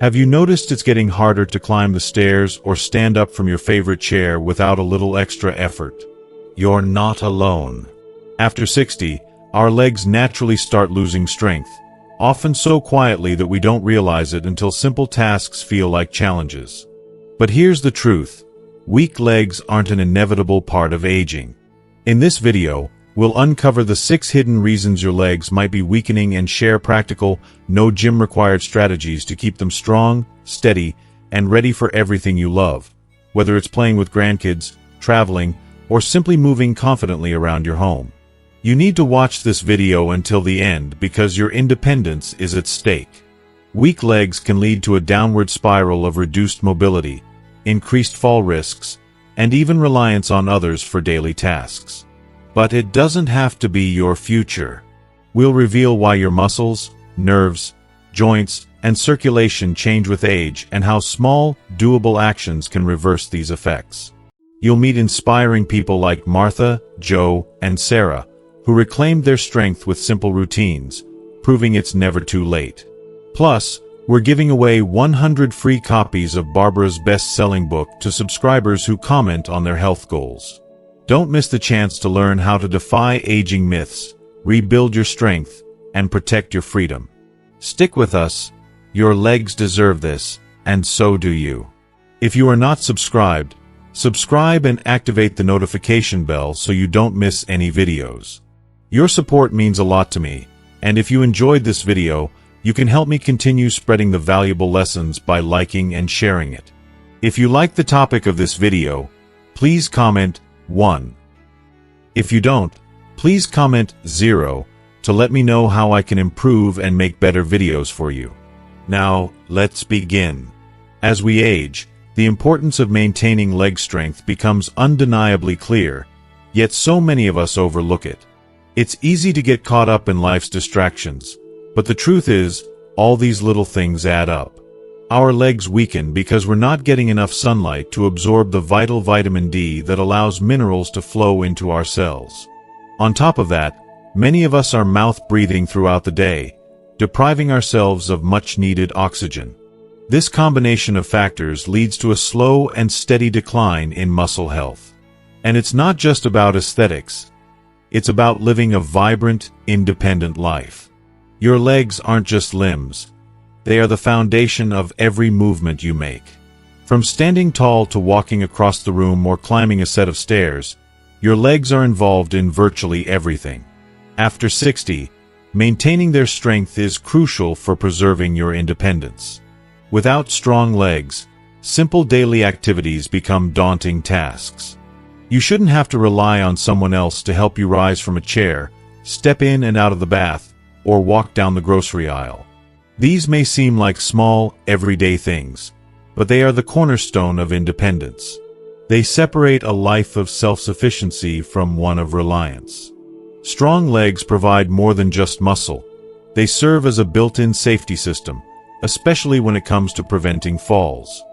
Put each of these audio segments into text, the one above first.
Have you noticed it's getting harder to climb the stairs or stand up from your favorite chair without a little extra effort? You're not alone. After 60, our legs naturally start losing strength, often so quietly that we don't realize it until simple tasks feel like challenges. But here's the truth. Weak legs aren't an inevitable part of aging. In this video, we'll uncover the 6 hidden reasons your legs might be weakening and share practical, no gym-required strategies to keep them strong, steady, and ready for everything you love, whether it's playing with grandkids, traveling, or simply moving confidently around your home. You need to watch this video until the end because your independence is at stake. Weak legs can lead to a downward spiral of reduced mobility, increased fall risks, and even reliance on others for daily tasks. But it doesn't have to be your future. We'll reveal why your muscles, nerves, joints, and circulation change with age and how small, doable actions can reverse these effects. You'll meet inspiring people like Martha, Joe, and Sarah, who reclaimed their strength with simple routines, proving it's never too late. Plus, we're giving away 100 free copies of Barbara's best-selling book to subscribers who comment on their health goals. Don't miss the chance to learn how to defy aging myths, rebuild your strength, and protect your freedom. Stick with us. Your legs deserve this, and so do you. If you are not subscribed, subscribe and activate the notification bell so you don't miss any videos. Your support means a lot to me, and if you enjoyed this video, you can help me continue spreading the valuable lessons by liking and sharing it. If you like the topic of this video, please comment 1. If you don't, please comment 0 to let me know how I can improve and make better videos for you. Now, let's begin. As we age, the importance of maintaining leg strength becomes undeniably clear, yet so many of us overlook it. It's easy to get caught up in life's distractions, but the truth is, all these little things add up. Our legs weaken because we're not getting enough sunlight to absorb the vital vitamin D that allows minerals to flow into our cells. On top of that, many of us are mouth-breathing throughout the day, depriving ourselves of much-needed oxygen. This combination of factors leads to a slow and steady decline in muscle health. And it's not just about aesthetics. It's about living a vibrant, independent life. Your legs aren't just limbs. They are the foundation of every movement you make. From standing tall to walking across the room or climbing a set of stairs, your legs are involved in virtually everything. After 60, maintaining their strength is crucial for preserving your independence. Without strong legs, simple daily activities become daunting tasks. You shouldn't have to rely on someone else to help you rise from a chair, step in and out of the bath, or walk down the grocery aisle. These may seem like small, everyday things, but they are the cornerstone of independence. They separate a life of self-sufficiency from one of reliance. Strong legs provide more than just muscle. They serve as a built-in safety system, especially when it comes to preventing falls.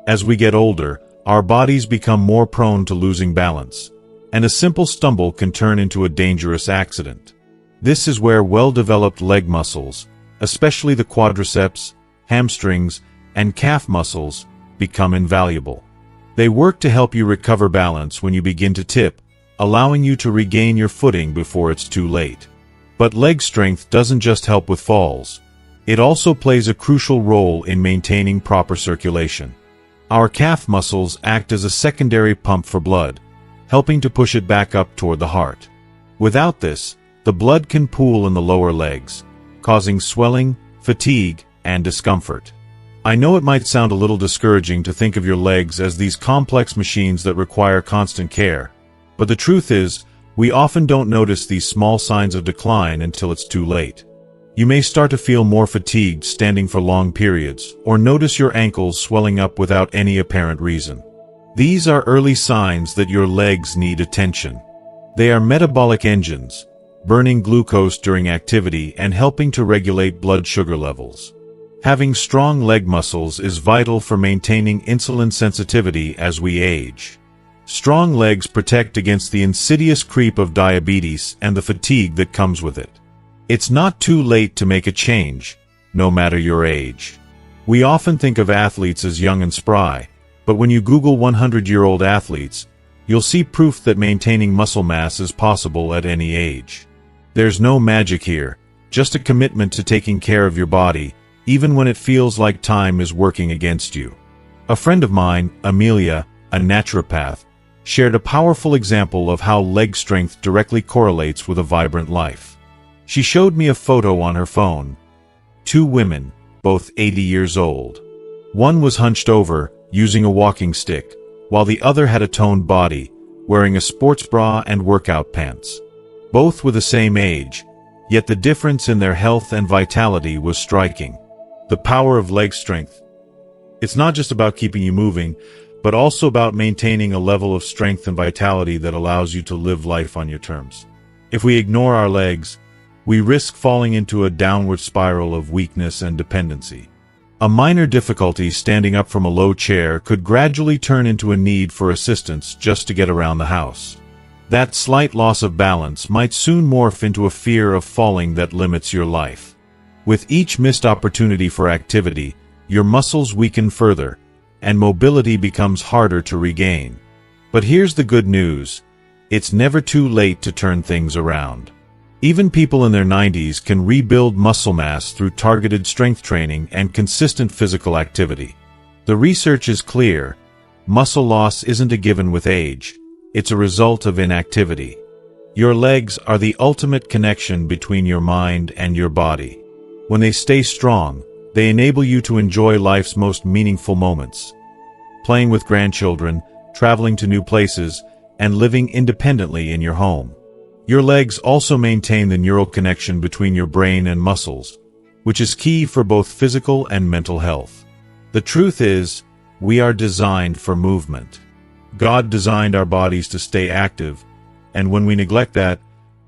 As we get older, our bodies become more prone to losing balance, and a simple stumble can turn into a dangerous accident. This is where well-developed leg muscles, especially the quadriceps, hamstrings, and calf muscles, become invaluable. They work to help you recover balance when you begin to tip, allowing you to regain your footing before it's too late. But leg strength doesn't just help with falls. It also plays a crucial role in maintaining proper circulation. Our calf muscles act as a secondary pump for blood, helping to push it back up toward the heart. Without this, the blood can pool in the lower legs, causing swelling, fatigue, and discomfort. I know it might sound a little discouraging to think of your legs as these complex machines that require constant care, but the truth is, we often don't notice these small signs of decline until it's too late. You may start to feel more fatigued standing for long periods, or notice your ankles swelling up without any apparent reason. These are early signs that your legs need attention. They are metabolic engines, burning glucose during activity and helping to regulate blood sugar levels. Having strong leg muscles is vital for maintaining insulin sensitivity as we age. Strong legs protect against the insidious creep of diabetes and the fatigue that comes with it. It's not too late to make a change, no matter your age. We often think of athletes as young and spry, but when you Google 100-year-old athletes, you'll see proof that maintaining muscle mass is possible at any age. There's no magic here, just a commitment to taking care of your body, even when it feels like time is working against you. A friend of mine, Amelia, a naturopath, shared a powerful example of how leg strength directly correlates with a vibrant life. She showed me a photo on her phone. Two women, both 80 years old. One was hunched over, using a walking stick, while the other had a toned body, wearing a sports bra and workout pants. Both were the same age, yet the difference in their health and vitality was striking. The power of leg strength. It's not just about keeping you moving, but also about maintaining a level of strength and vitality that allows you to live life on your terms. If we ignore our legs, we risk falling into a downward spiral of weakness and dependency. A minor difficulty standing up from a low chair could gradually turn into a need for assistance just to get around the house. That slight loss of balance might soon morph into a fear of falling that limits your life. With each missed opportunity for activity, your muscles weaken further, and mobility becomes harder to regain. But here's the good news: it's never too late to turn things around. Even people in their 90s can rebuild muscle mass through targeted strength training and consistent physical activity. The research is clear: muscle loss isn't a given with age, it's a result of inactivity. Your legs are the ultimate connection between your mind and your body. When they stay strong, they enable you to enjoy life's most meaningful moments. Playing with grandchildren, traveling to new places, and living independently in your home. Your legs also maintain the neural connection between your brain and muscles, which is key for both physical and mental health. The truth is, we are designed for movement. God designed our bodies to stay active, and when we neglect that,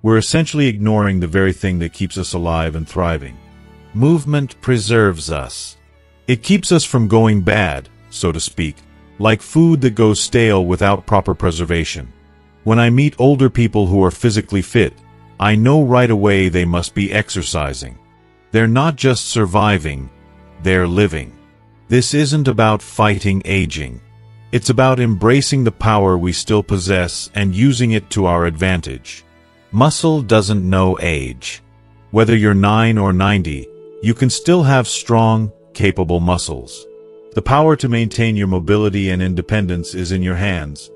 we're essentially ignoring the very thing that keeps us alive and thriving. Movement preserves us. It keeps us from going bad, so to speak, like food that goes stale without proper preservation. When I meet older people who are physically fit, I know right away they must be exercising. They're not just surviving, they're living. This isn't about fighting aging. It's about embracing the power we still possess and using it to our advantage. Muscle doesn't know age. Whether you're 9 or 90, you can still have strong, capable muscles. The power to maintain your mobility and independence is in your hands.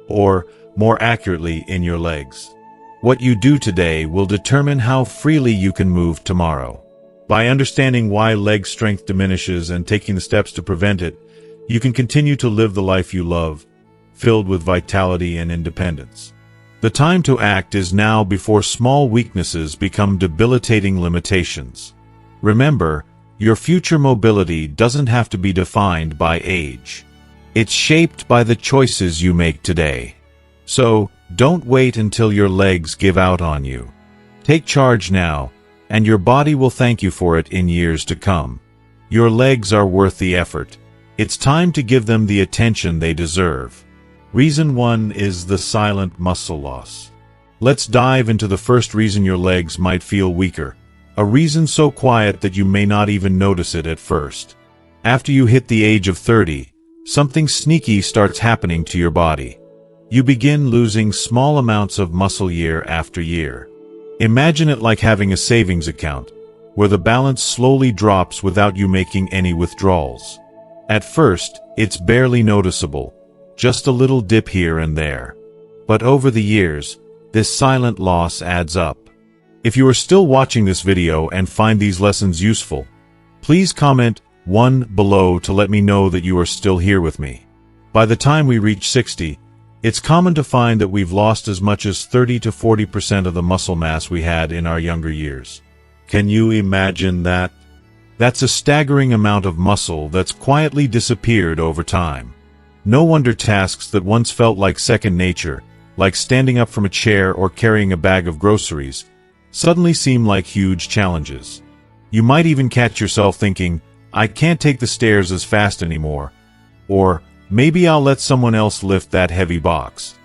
Or, more accurately, in your legs. What you do today will determine how freely you can move tomorrow. By understanding why leg strength diminishes and taking the steps to prevent it, you can continue to live the life you love, filled with vitality and independence. The time to act is now before small weaknesses become debilitating limitations. Remember, your future mobility doesn't have to be defined by age. It's shaped by the choices you make today. So, don't wait until your legs give out on you. Take charge now, and your body will thank you for it in years to come. Your legs are worth the effort. It's time to give them the attention they deserve. Reason 1 is the silent muscle loss. Let's dive into the first reason your legs might feel weaker. A reason so quiet that you may not even notice it at first. After you hit the age of 30, something sneaky starts happening to your body. You begin losing small amounts of muscle year after year. Imagine it like having a savings account, where the balance slowly drops without you making any withdrawals. At first, it's barely noticeable, just a little dip here and there. But over the years, this silent loss adds up. If you are still watching this video and find these lessons useful, please comment 1 below to let me know that you are still here with me. By the time we reach 60, it's common to find that we've lost as much as 30 to 40% of the muscle mass we had in our younger years. Can you imagine that? That's a staggering amount of muscle that's quietly disappeared over time. No wonder tasks that once felt like second nature, like standing up from a chair or carrying a bag of groceries, suddenly seem like huge challenges. You might even catch yourself thinking, I can't take the stairs as fast anymore, or maybe I'll let someone else lift that heavy box.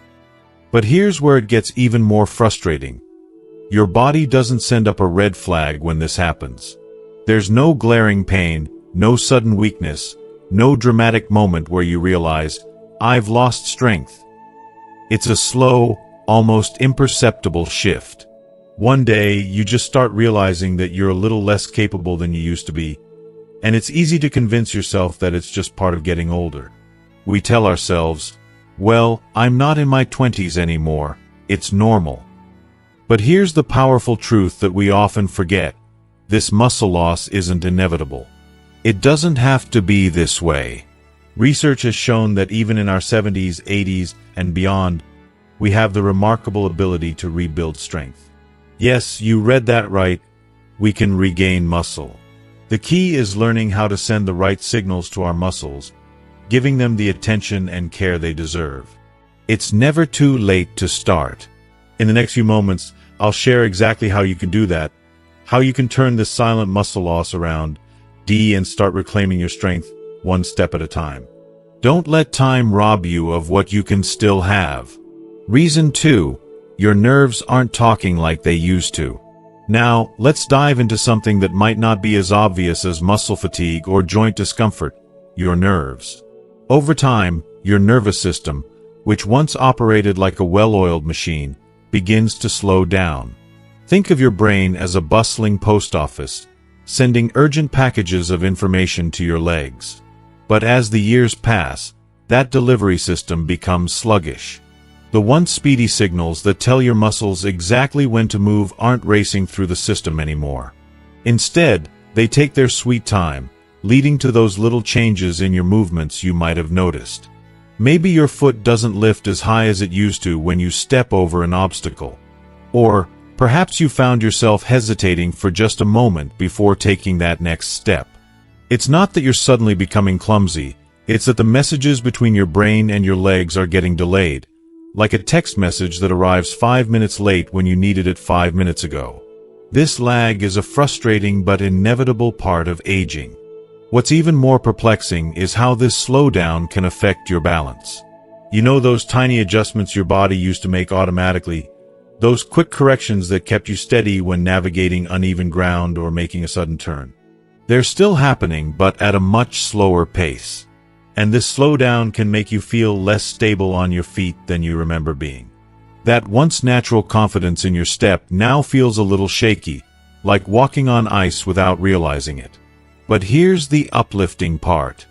But here's where it gets even more frustrating. Your body doesn't send up a red flag when this happens. There's no glaring pain, No sudden weakness, no dramatic moment where you realize, I've lost strength. It's a slow, almost imperceptible shift. One day, you just start realizing that you're a little less capable than you used to be, and it's easy to convince yourself that it's just part of getting older. We tell ourselves, well, I'm not in my 20s anymore, it's normal. But here's the powerful truth that we often forget. This muscle loss isn't inevitable. It doesn't have to be this way. Research has shown that even in our 70s, 80s, and beyond, we have the remarkable ability to rebuild strength. Yes, you read that right. We can regain muscle. The key is learning how to send the right signals to our muscles, giving them the attention and care they deserve. It's never too late to start. In the next few moments, I'll share exactly how you can do that, how you can turn this silent muscle loss around, and start reclaiming your strength one step at a time. Don't let time rob you of what you can still have. Reason 2, your nerves aren't talking like they used to. Now, let's dive into something that might not be as obvious as muscle fatigue or joint discomfort, your nerves. Over time, your nervous system, which once operated like a well-oiled machine, begins to slow down. Think of your brain as a bustling post office, sending urgent packages of information to your legs. But as the years pass, that delivery system becomes sluggish. The once speedy signals that tell your muscles exactly when to move aren't racing through the system anymore. Instead, they take their sweet time, leading to those little changes in your movements you might have noticed. Maybe your foot doesn't lift as high as it used to when you step over an obstacle. Or perhaps you found yourself hesitating for just a moment before taking that next step. It's not that you're suddenly becoming clumsy, it's that the messages between your brain and your legs are getting delayed, like a text message that arrives 5 minutes late when you needed it 5 minutes ago. This lag is a frustrating but inevitable part of aging. What's even more perplexing is how this slowdown can affect your balance. You know those tiny adjustments your body used to make automatically? Those quick corrections that kept you steady when navigating uneven ground or making a sudden turn. They're still happening, but at a much slower pace. And this slowdown can make you feel less stable on your feet than you remember being. That once natural confidence in your step now feels a little shaky, like walking on ice without realizing it. But here's the uplifting part.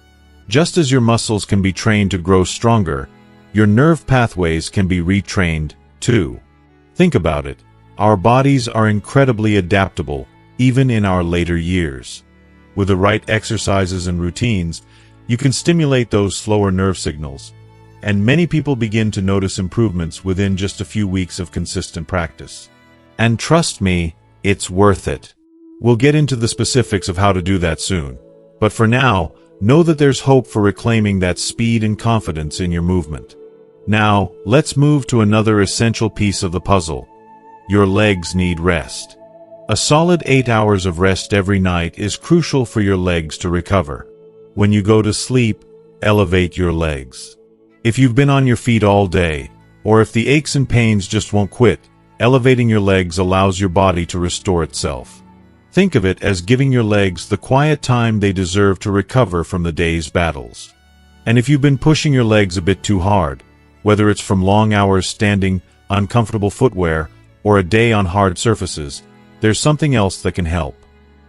Just as your muscles can be trained to grow stronger, your nerve pathways can be retrained, too. Think about it. Our bodies are incredibly adaptable, even in our later years. With the right exercises and routines, you can stimulate those slower nerve signals, and many people begin to notice improvements within just a few weeks of consistent practice. And trust me, it's worth it. We'll get into the specifics of how to do that soon. But for now, know that there's hope for reclaiming that speed and confidence in your movement. Now, let's move to another essential piece of the puzzle. Your legs need rest. A solid 8 hours of rest every night is crucial for your legs to recover. When you go to sleep, elevate your legs. If you've been on your feet all day, or if the aches and pains just won't quit, elevating your legs allows your body to restore itself. Think of it as giving your legs the quiet time they deserve to recover from the day's battles. And if you've been pushing your legs a bit too hard, whether it's from long hours standing, uncomfortable footwear, or a day on hard surfaces, there's something else that can help.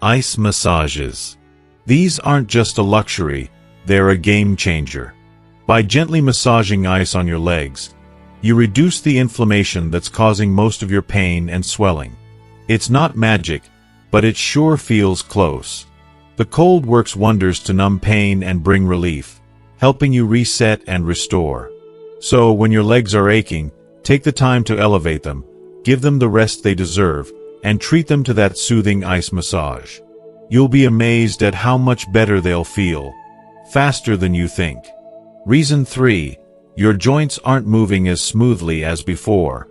Ice massages. These aren't just a luxury, they're a game changer. By gently massaging ice on your legs, you reduce the inflammation that's causing most of your pain and swelling. It's not magic, but it sure feels close. The cold works wonders to numb pain and bring relief, helping you reset and restore. So when your legs are aching, take the time to elevate them, give them the rest they deserve, and treat them to that soothing ice massage. You'll be amazed at how much better they'll feel, faster than you think. Reason 3, your joints aren't moving as smoothly as before.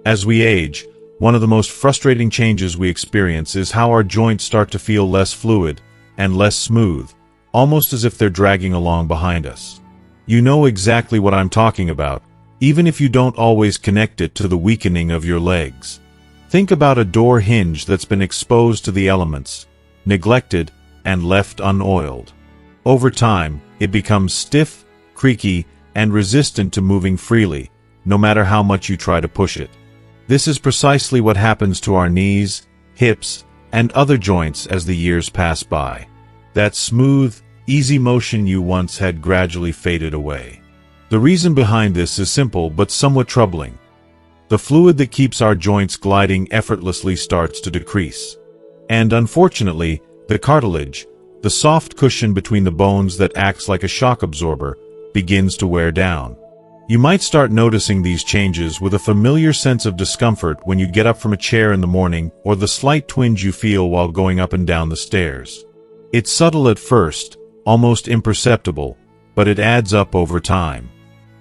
As we age, one of the most frustrating changes we experience is how our joints start to feel less fluid and less smooth, almost as if they're dragging along behind us. You know exactly what I'm talking about, even if you don't always connect it to the weakening of your legs. Think about a door hinge that's been exposed to the elements, neglected, and left unoiled. Over time, it becomes stiff, creaky, and resistant to moving freely, no matter how much you try to push it. This is precisely what happens to our knees, hips, and other joints as the years pass by. That smooth, easy motion you once had gradually faded away. The reason behind this is simple but somewhat troubling. The fluid that keeps our joints gliding effortlessly starts to decrease. And unfortunately, the cartilage, the soft cushion between the bones that acts like a shock absorber, begins to wear down. You might start noticing these changes with a familiar sense of discomfort when you get up from a chair in the morning or the slight twinge you feel while going up and down the stairs. It's subtle at first, almost imperceptible, but it adds up over time.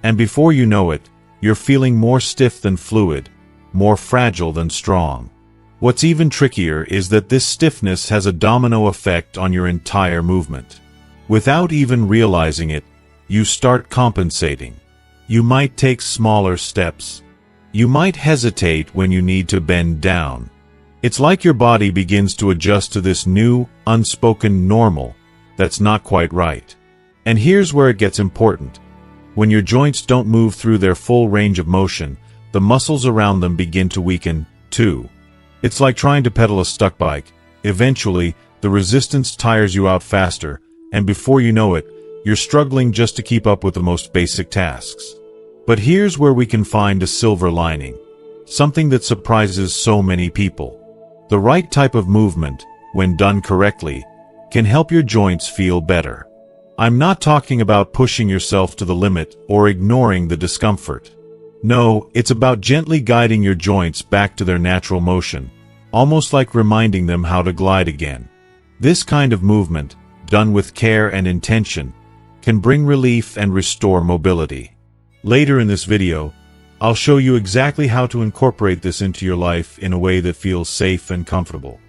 And before you know it, you're feeling more stiff than fluid, more fragile than strong. What's even trickier is that this stiffness has a domino effect on your entire movement. Without even realizing it, you start compensating. You might take smaller steps. You might hesitate when you need to bend down. It's like your body begins to adjust to this new, unspoken normal that's not quite right. And here's where it gets important. When your joints don't move through their full range of motion, the muscles around them begin to weaken, too. It's like trying to pedal a stuck bike. Eventually, the resistance tires you out faster, and before you know it, you're struggling just to keep up with the most basic tasks. But here's where we can find a silver lining. Something that surprises so many people. The right type of movement, when done correctly, can help your joints feel better. I'm not talking about pushing yourself to the limit or ignoring the discomfort. No, it's about gently guiding your joints back to their natural motion, almost like reminding them how to glide again. This kind of movement, done with care and intention, can bring relief and restore mobility. Later in this video, I'll show you exactly how to incorporate this into your life in a way that feels safe and comfortable.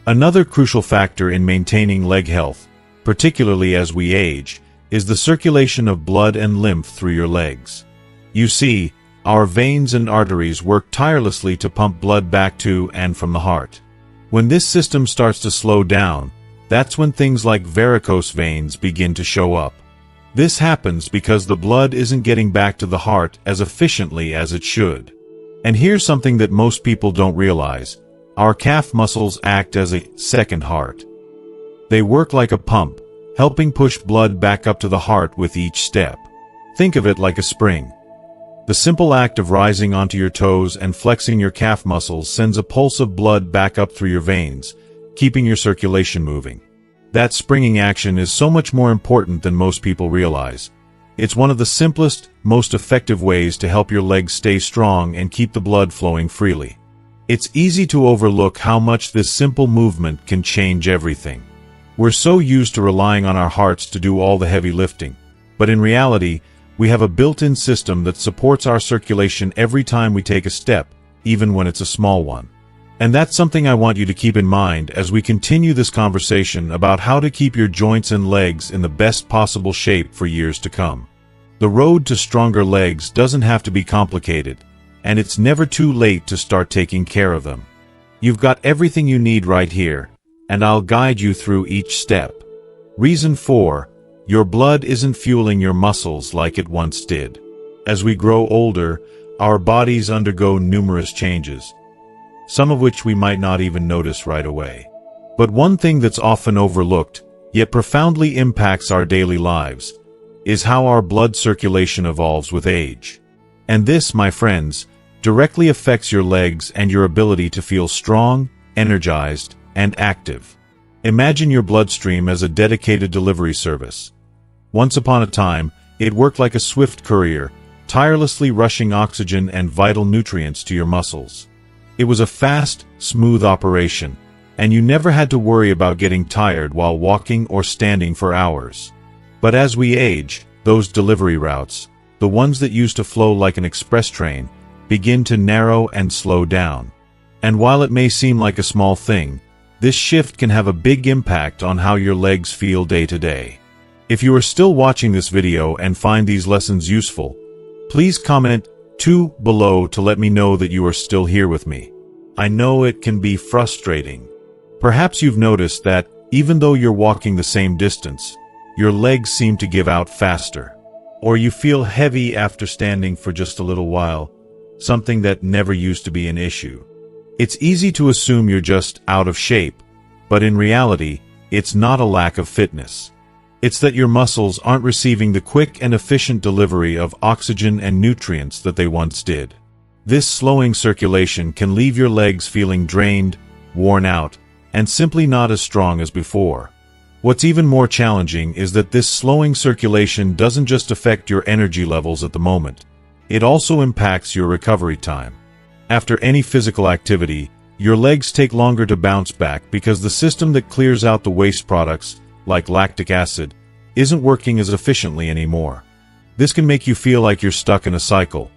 Another crucial factor in maintaining leg health, particularly as we age, is the circulation of blood and lymph through your legs. You see, our veins and arteries work tirelessly to pump blood back to and from the heart. When this system starts to slow down, that's when things like varicose veins begin to show up. This happens because the blood isn't getting back to the heart as efficiently as it should. And here's something that most people don't realize. Our calf muscles act as a second heart. They work like a pump, helping push blood back up to the heart with each step. Think of it like a spring. The simple act of rising onto your toes and flexing your calf muscles sends a pulse of blood back up through your veins, keeping your circulation moving. That springing action is so much more important than most people realize. It's one of the simplest, most effective ways to help your legs stay strong and keep the blood flowing freely. It's easy to overlook how much this simple movement can change everything. We're so used to relying on our hearts to do all the heavy lifting, but in reality, we have a built-in system that supports our circulation every time we take a step, even when it's a small one. And that's something I want you to keep in mind as we continue this conversation about how to keep your joints and legs in the best possible shape for years to come. The road to stronger legs doesn't have to be complicated, and it's never too late to start taking care of them. You've got everything you need right here, and I'll guide you through each step. Reason 4. Your blood isn't fueling your muscles like it once did. As we grow older, our bodies undergo numerous changes, some of which we might not even notice right away. But one thing that's often overlooked, yet profoundly impacts our daily lives, is how our blood circulation evolves with age. And this, my friends, directly affects your legs and your ability to feel strong, energized, and active. Imagine your bloodstream as a dedicated delivery service. Once upon a time, it worked like a swift courier, tirelessly rushing oxygen and vital nutrients to your muscles. It was a fast, smooth operation, and you never had to worry about getting tired while walking or standing for hours. But as we age, those delivery routes, the ones that used to flow like an express train, begin to narrow and slow down. And while it may seem like a small thing, this shift can have a big impact on how your legs feel day to day. If you are still watching this video and find these lessons useful, please comment 2 below to let me know that you are still here with me. I know it can be frustrating. Perhaps you've noticed that, Even though you're walking the same distance, your legs seem to give out faster. Or you feel heavy after standing for just a little while, something that never used to be an issue. It's easy to assume you're just out of shape, but in reality, it's not a lack of fitness. It's that your muscles aren't receiving the quick and efficient delivery of oxygen and nutrients that they once did. This slowing circulation can leave your legs feeling drained, worn out, and simply not as strong as before. What's even more challenging is that this slowing circulation doesn't just affect your energy levels at the moment. It also impacts your recovery time. After any physical activity, your legs take longer to bounce back because the system that clears out the waste products, like lactic acid, isn't working as efficiently anymore. This can make you feel like you're stuck in a cycle.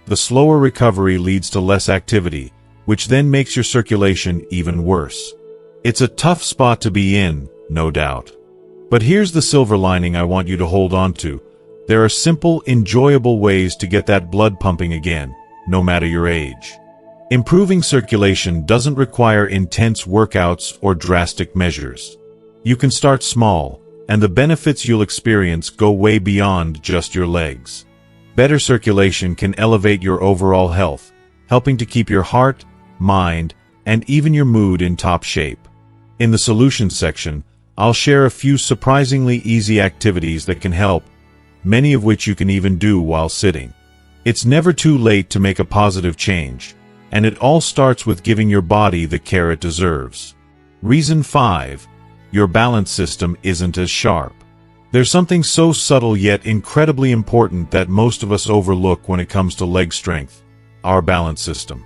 The slower recovery leads to less activity, which then makes your circulation even worse. It's a tough spot to be in, no doubt. But here's the silver lining I want you to hold on to. There are simple, enjoyable ways to get that blood pumping again, no matter your age. Improving circulation doesn't require intense workouts or drastic measures. You can start small, and the benefits you'll experience go way beyond just your legs. Better circulation can elevate your overall health, helping to keep your heart, mind, and even your mood in top shape. In the solutions section, I'll share a few surprisingly easy activities that can help, many of which you can even do while sitting. It's never too late to make a positive change, and it all starts with giving your body the care it deserves. Reason 5. Your balance system isn't as sharp. There's something so subtle yet incredibly important that most of us overlook when it comes to leg strength: our balance system.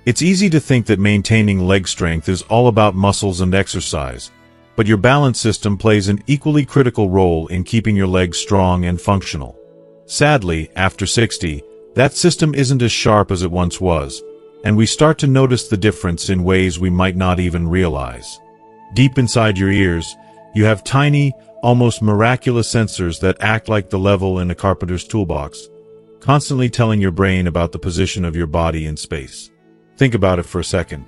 It's easy to think that maintaining leg strength is all about muscles and exercise, but your balance system plays an equally critical role in keeping your legs strong and functional. Sadly, after 60, that system isn't as sharp as it once was, and we start to notice the difference in ways we might not even realize. Deep inside your ears, you have tiny, almost miraculous sensors that act like the level in a carpenter's toolbox, constantly telling your brain about the position of your body in space. Think about it for a second.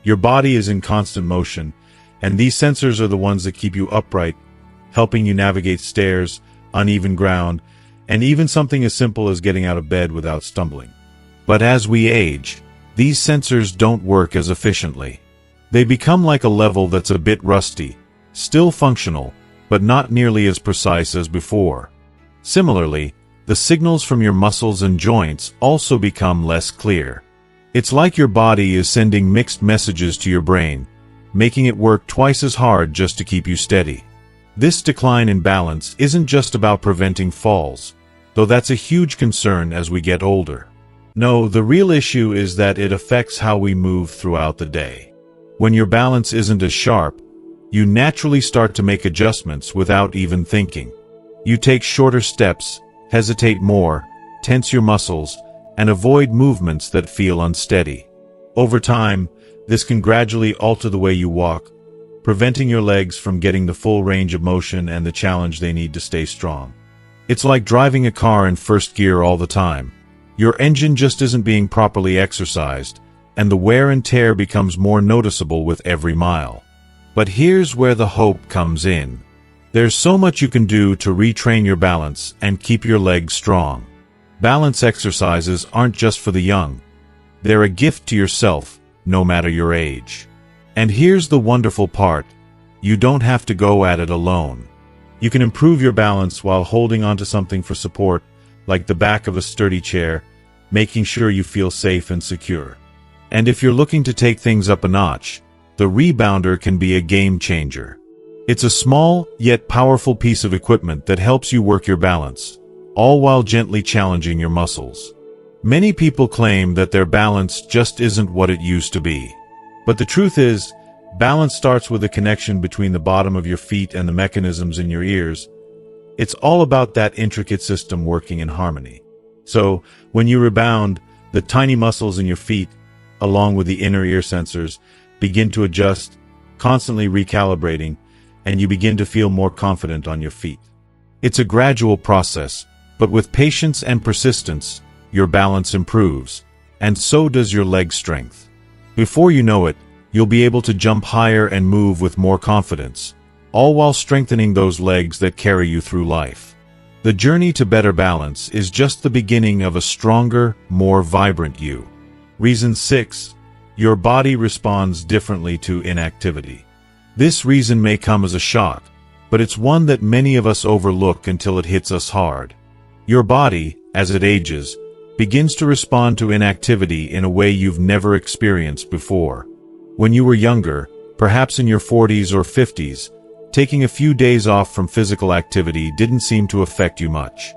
Your body is in constant motion, and these sensors are the ones that keep you upright, helping you navigate stairs, uneven ground, and even something as simple as getting out of bed without stumbling. But as we age, these sensors don't work as efficiently. They become like a level that's a bit rusty, still functional, but not nearly as precise as before. Similarly, the signals from your muscles and joints also become less clear. It's like your body is sending mixed messages to your brain, making it work twice as hard just to keep you steady. This decline in balance isn't just about preventing falls, though that's a huge concern as we get older. No, the real issue is that it affects how we move throughout the day. When your balance isn't as sharp, you naturally start to make adjustments without even thinking. You take shorter steps, hesitate more, tense your muscles, and avoid movements that feel unsteady. Over time, this can gradually alter the way you walk, preventing your legs from getting the full range of motion and the challenge they need to stay strong. It's like driving a car in first gear all the time. Your engine just isn't being properly exercised, and the wear and tear becomes more noticeable with every mile. But here's where the hope comes in. There's so much you can do to retrain your balance and keep your legs strong. Balance exercises aren't just for the young. They're a gift to yourself, no matter your age. And here's the wonderful part. You don't have to go at it alone. You can improve your balance while holding onto something for support, like the back of a sturdy chair, making sure you feel safe and secure. And if you're looking to take things up a notch, the rebounder can be a game changer. It's a small, yet powerful piece of equipment that helps you work your balance, all while gently challenging your muscles. Many people claim that their balance just isn't what it used to be. But the truth is, balance starts with a connection between the bottom of your feet and the mechanisms in your ears. It's all about that intricate system working in harmony. So, when you rebound, the tiny muscles in your feet, along with the inner ear sensors, begin to adjust, constantly recalibrating, and you begin to feel more confident on your feet. It's a gradual process, but with patience and persistence, your balance improves, and so does your leg strength. Before you know it, you'll be able to jump higher and move with more confidence, all while strengthening those legs that carry you through life. The journey to better balance is just the beginning of a stronger, more vibrant you. Reason 6. Your body responds differently to inactivity. This reason may come as a shock, but it's one that many of us overlook until it hits us hard. Your body, as it ages, begins to respond to inactivity in a way you've never experienced before. When you were younger, perhaps in your 40s or 50s, taking a few days off from physical activity didn't seem to affect you much.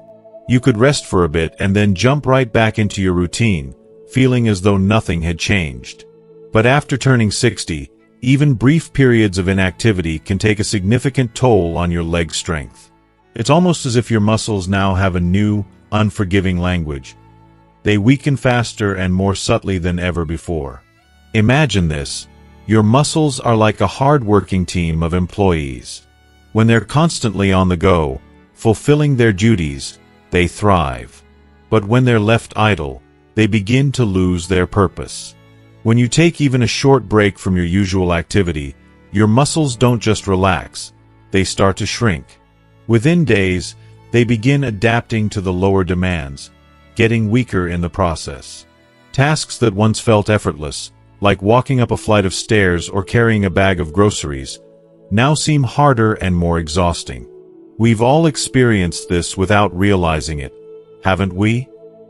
You could rest for a bit and then jump right back into your routine, feeling as though nothing had changed. But after turning 60, even brief periods of inactivity can take a significant toll on your leg strength. It's almost as if your muscles now have a new, unforgiving language. They weaken faster and more subtly than ever before. Imagine this. Your muscles are like a hard-working team of employees. When they're constantly on the go, fulfilling their duties, they thrive. But when they're left idle, they begin to lose their purpose. When you take even a short break from your usual activity, your muscles don't just relax, they start to shrink. Within days, they begin adapting to the lower demands, getting weaker in the process. Tasks that once felt effortless, like walking up a flight of stairs or carrying a bag of groceries, now seem harder and more exhausting. We've all experienced this without realizing it, haven't we?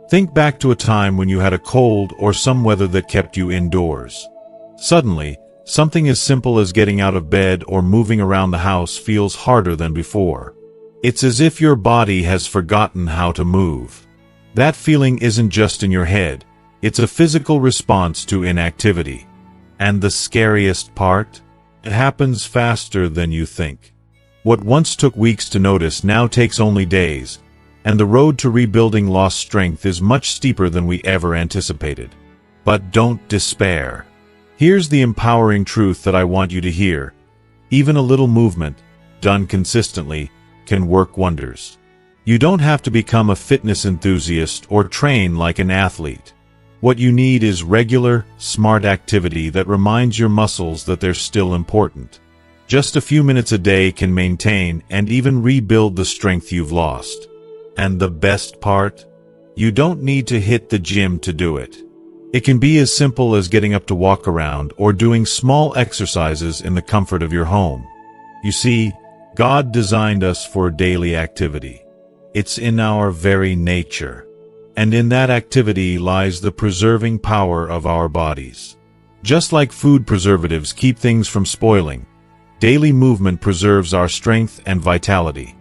Think back to a time when you had a cold or some weather that kept you indoors. Suddenly, something as simple as getting out of bed or moving around the house feels harder than before. It's as if your body has forgotten how to move. That feeling isn't just in your head. It's a physical response to inactivity. And the scariest part? It happens faster than you think. What once took weeks to notice now takes only days, and the road to rebuilding lost strength is much steeper than we ever anticipated. But don't despair. Here's the empowering truth that I want you to hear. Even a little movement, done consistently, can work wonders. You don't have to become a fitness enthusiast or train like an athlete. What you need is regular, smart activity that reminds your muscles that they're still important. Just a few minutes a day can maintain and even rebuild the strength you've lost. And the best part? You don't need to hit the gym to do it. It can be as simple as getting up to walk around or doing small exercises in the comfort of your home. You see, God designed us for daily activity. It's in our very nature. And in that activity lies the preserving power of our bodies. Just like food preservatives keep things from spoiling, daily movement preserves our strength and vitality.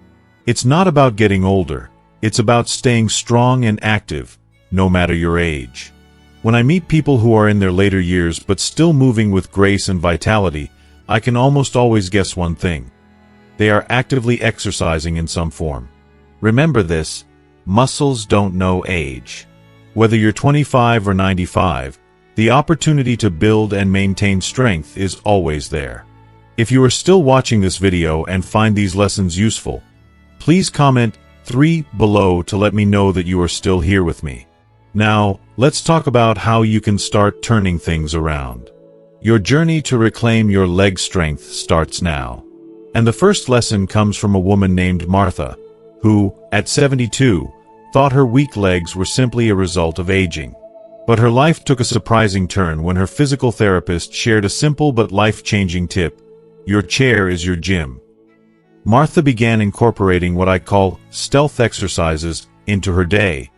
It's not about getting older, it's about staying strong and active, no matter your age. When I meet people who are in their later years but still moving with grace and vitality, I can almost always guess one thing. They are actively exercising in some form. Remember this. Muscles don't know age. Whether you're 25 or 95, the opportunity to build and maintain strength is always there. If you are still watching this video and find these lessons useful, please comment 3 below to let me know that you are still here with me. Now, let's talk about how you can start turning things around. Your journey to reclaim your leg strength starts now. And the first lesson comes from a woman named Martha, who, at 72, thought her weak legs were simply a result of aging. But her life took a surprising turn when her physical therapist shared a simple but life-changing tip: your chair is your gym. Martha began incorporating what I call stealth exercises into her day,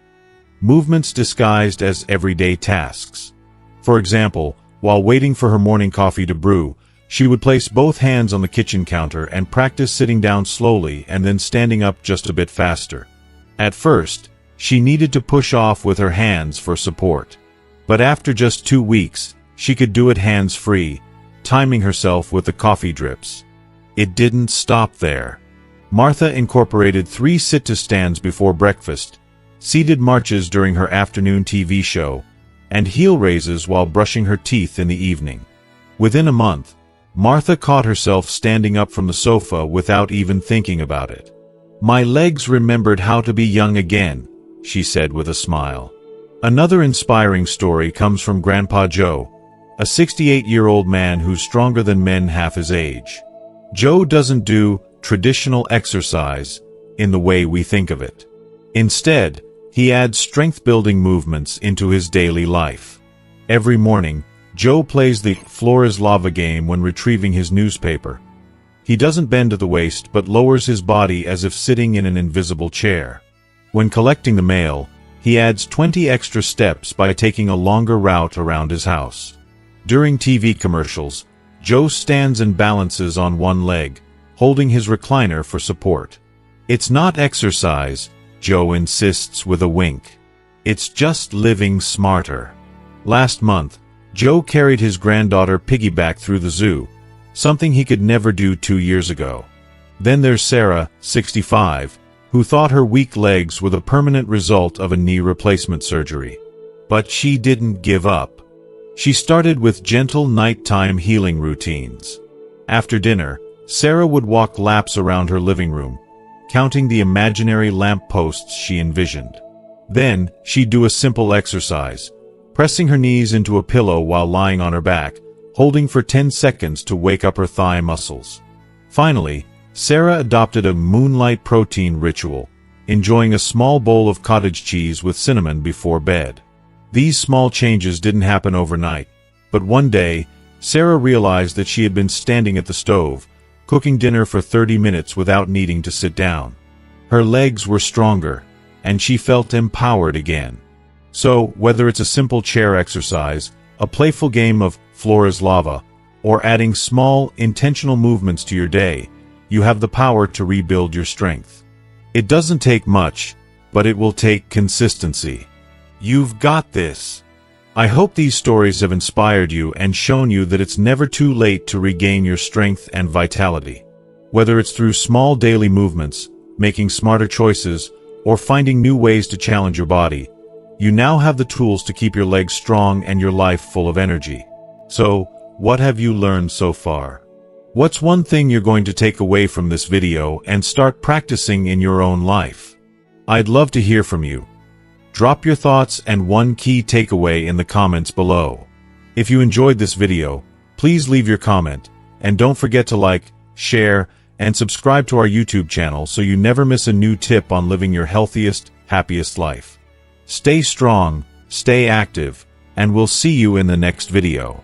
movements disguised as everyday tasks. For example, while waiting for her morning coffee to brew, she would place both hands on the kitchen counter and practice sitting down slowly and then standing up just a bit faster. At first, she needed to push off with her hands for support. But after just 2 weeks, she could do it hands-free, timing herself with the coffee drips. It didn't stop there. Martha incorporated 3 sit-to-stands before breakfast, seated marches during her afternoon TV show, and heel raises while brushing her teeth in the evening. Within a month, Martha caught herself standing up from the sofa without even thinking about it. "My legs remembered how to be young again," she said with a smile. Another inspiring story comes from Grandpa Joe, a 68-year-old man who's stronger than men half his age. Joe doesn't do traditional exercise in the way we think of it. Instead, he adds strength-building movements into his daily life. Every morning, Joe plays the floor is lava game when retrieving his newspaper. He doesn't bend to the waist but lowers his body as if sitting in an invisible chair. When collecting the mail, he adds 20 extra steps by taking a longer route around his house. During TV commercials, Joe stands and balances on one leg, holding his recliner for support. It's not exercise, Joe insists with a wink. It's just living smarter. Last month, Joe carried his granddaughter piggyback through the zoo, something he could never do 2 years ago. Then there's Sarah, 65, who thought her weak legs were the permanent result of a knee replacement surgery. But she didn't give up. She started with gentle nighttime healing routines. After dinner, Sarah would walk laps around her living room, counting the imaginary lamp posts she envisioned. Then, she'd do a simple exercise, pressing her knees into a pillow while lying on her back, holding for 10 seconds to wake up her thigh muscles. Finally, Sarah adopted a moonlight protein ritual, enjoying a small bowl of cottage cheese with cinnamon before bed. These small changes didn't happen overnight, but one day, Sarah realized that she had been standing at the stove, cooking dinner for 30 minutes without needing to sit down. Her legs were stronger, and she felt empowered again. So, whether it's a simple chair exercise, a playful game of floor is lava, or adding small, intentional movements to your day, you have the power to rebuild your strength. It doesn't take much, but it will take consistency. You've got this. I hope these stories have inspired you and shown you that it's never too late to regain your strength and vitality. Whether it's through small daily movements, making smarter choices, or finding new ways to challenge your body, you now have the tools to keep your legs strong and your life full of energy. So, what have you learned so far? What's one thing you're going to take away from this video and start practicing in your own life? I'd love to hear from you. Drop your thoughts and one key takeaway in the comments below. If you enjoyed this video, please leave your comment, and don't forget to like, share, and subscribe to our YouTube channel so you never miss a new tip on living your healthiest, happiest life. Stay strong, stay active, and we'll see you in the next video.